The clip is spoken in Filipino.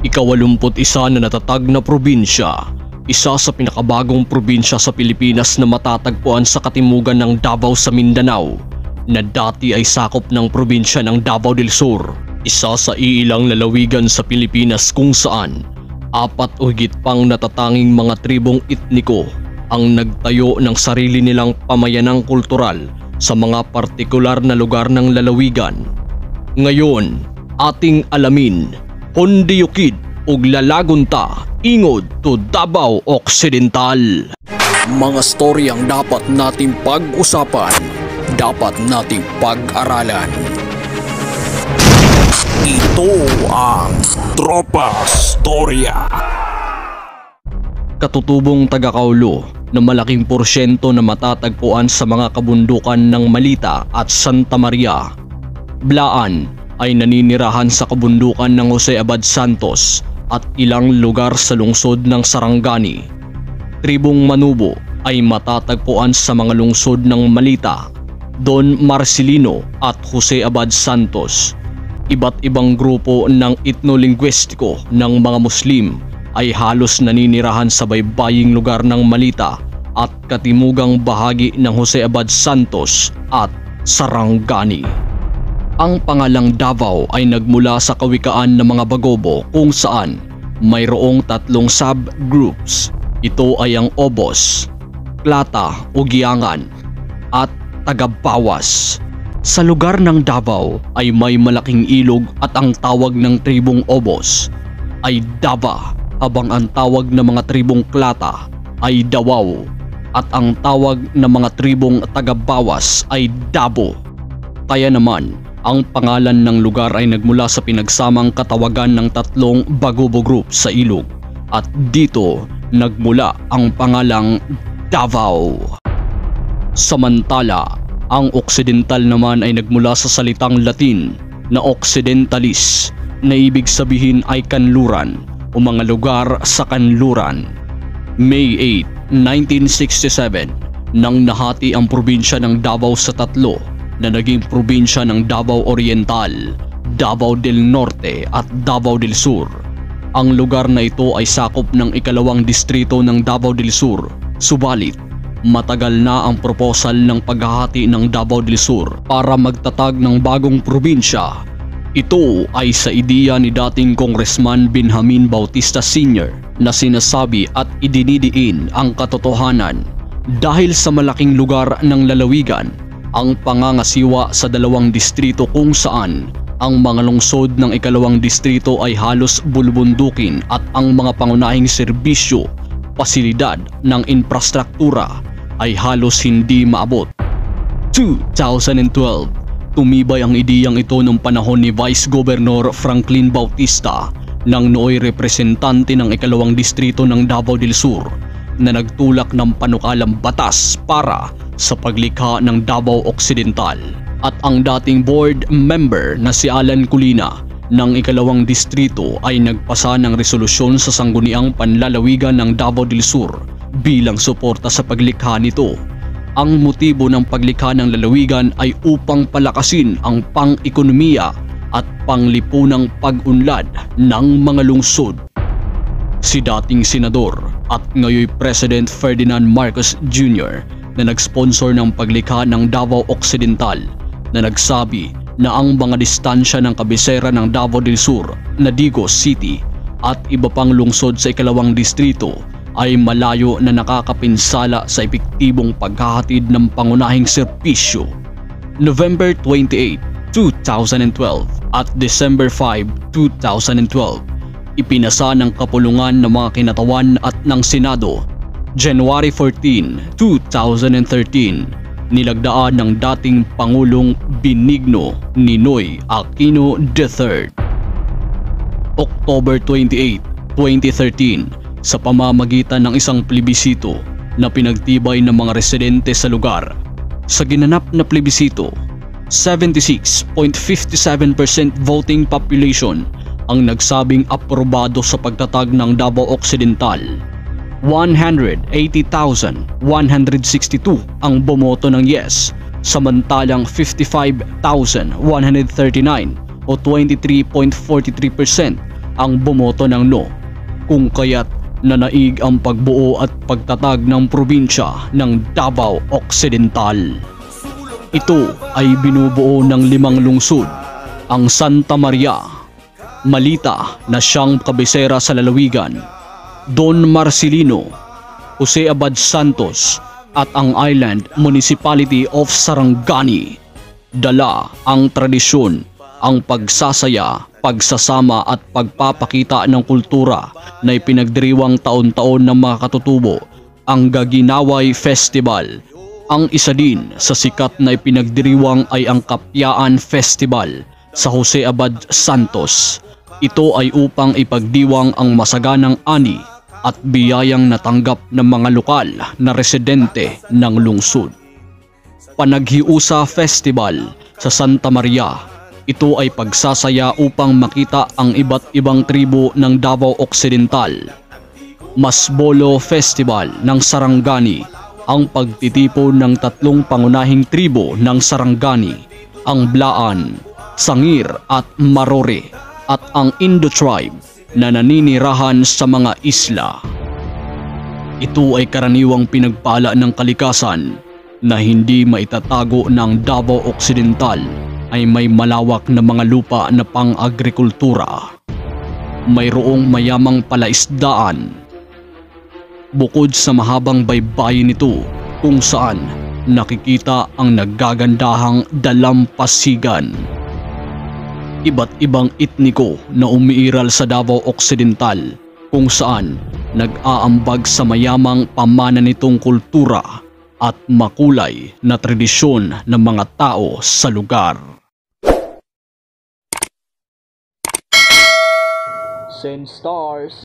ika-81 na natatag na probinsya, isa sa pinakabagong probinsya sa Pilipinas na matatagpuan sa katimugan ng Davao sa Mindanao, na dati ay sakop ng probinsya ng Davao del Sur. Isa sa iilang lalawigan sa Pilipinas kung saan 4 o higit pang natatanging mga tribong etniko ang nagtayo ng sarili nilang pamayanang kultural sa mga partikular na lugar ng lalawigan. Ngayon, ating alamin, Hondiukid ug Lalagunta, ingod to Davao Occidental. Mga storyang dapat nating pag-usapan, dapat nating pag-aralan. Ito ang Tropa Storya. Katutubong taga-Kaulo na malaking porsyento na matatagpuan sa mga kabundukan ng Malita at Santa Maria, Blaan, ay naninirahan sa kabundukan ng Jose Abad Santos at ilang lugar sa lungsod ng Sarangani. Tribong Manubo ay matatagpuan sa mga lungsod ng Malita, Don Marcelino at Jose Abad Santos. Iba't ibang grupo ng etnolingwistiko ng mga Muslim ay halos naninirahan sa baybaying lugar ng Malita at katimugang bahagi ng Jose Abad Santos at Sarangani. Ang pangalang Davao ay nagmula sa kawikaan ng mga Bagobo kung saan mayroong 3 subgroups. Ito ay ang Obos, Klata o Giangan at Tagabawas. Sa lugar ng Davao ay may malaking ilog at ang tawag ng tribong Obos ay Dava, habang ang tawag ng mga tribong Klata ay Dawaw at ang tawag ng mga tribong Tagabawas ay Dabo. Kaya naman, ang pangalan ng lugar ay nagmula sa pinagsamang katawagan ng 3 Bagobo group sa ilog at dito nagmula ang pangalang Davao. Samantala, ang Occidental naman ay nagmula sa salitang Latin na Occidentalis na ibig sabihin ay kanluran o mga lugar sa kanluran. May 8, 1967 nang nahati ang probinsya ng Davao sa 3 na naging probinsya ng Davao Oriental, Davao del Norte at Davao del Sur. Ang lugar na ito ay sakop ng ika-2 distrito ng Davao del Sur, subalit matagal na ang proposal ng paghahati ng Davao del Sur para magtatag ng bagong probinsya. Ito ay sa ideya ni dating Congressman Benjamin Bautista Sr. na sinasabi at idinidiin ang katotohanan dahil sa malaking lugar ng lalawigan ang pangangasiwa sa 2 distrito kung saan ang mga lungsod ng ika-2 distrito ay halos bulubundukin at ang mga pangunahing serbisyo, pasilidad ng infrastruktura ay halos hindi maabot. 2012, tumibay ang ideyang ito nung panahon ni Vice Governor Franklin Bautista nang nooy representante ng ika-2 distrito ng Davao del Sur na nagtulak ng panukalang batas para sa paglikha ng Davao Occidental. At ang dating board member na si Alan Colina ng ika-2 distrito ay nagpasa ng resolusyon sa sangguniang panlalawigan ng Davao del Sur bilang suporta sa paglikha nito. Ang motibo ng paglikha ng lalawigan ay upang palakasin ang pang-ekonomiya at panglipunang pag-unlad ng mga lungsod. Si dating senador at ngayoy President Ferdinand Marcos Jr. na nag-sponsor ng paglikha ng Davao Occidental na nagsabi na ang mga distansya ng kabisera ng Davao del Sur na Digos City at iba pang lungsod sa ika-2 distrito ay malayo na nakakapinsala sa epektibong paghahatid ng pangunahing serbisyo. November 28, 2012 at December 5, 2012, ipinasa ng kapulungan ng mga kinatawan at ng Senado. January 14, 2013, nilagdaan ng dating Pangulong Benigno Ninoy Aquino III. October 28, 2013, sa pamamagitan ng isang plebisito na pinagtibay ng mga residente sa lugar. Sa ginanap na plebisito, 76.57% voting population ang nagsabing aprobado sa pagtatag ng Davao Occidental. 180,162 ang bumoto ng yes, samantalang 55,139 o 23.43% ang bumoto ng no, kung kaya't nanaig ang pagbuo at pagtatag ng probinsya ng Davao Occidental. Ito ay binubuo ng 5 lungsod, ang Santa Maria, Malita na siyang kabisera sa lalawigan, Don Marcelino, Jose Abad Santos at ang Island Municipality of Sarangani. Dala ang tradisyon, ang pagsasaya, pagsasama at pagpapakita ng kultura na ipinagdiriwang taon-taon ng mga katutubo, ang Gaginaway Festival. Ang isa din sa sikat na ipinagdiriwang ay ang Kapyaan Festival sa Jose Abad Santos. Ito ay upang ipagdiwang ang masaganang ani at biyayang natanggap ng mga lokal na residente ng lungsod. Panaghiusa Festival sa Santa Maria. Ito ay pagsasaya upang makita ang iba't ibang tribo ng Davao Occidental. Masbolo Festival ng Sarangani, ang pagtitipon ng 3 pangunahing tribo ng Sarangani, ang Blaan, Sangir at Marore, at ang Indo tribe na naninirahan sa mga isla. Ito ay karaniwang pinagpala ng kalikasan na hindi maitatago ng Davao Occidental ay may malawak na mga lupa na pang-agrikultura. Mayroong mayamang palaisdaan. Bukod sa mahabang baybayin nito kung saan nakikita ang naggagandahang dalampasigan. Iba't ibang etniko na umiiral sa Davao Occidental kung saan nag-aambag sa mayamang pamana nitong kultura at makulay na tradisyon ng mga tao sa lugar. Send stars.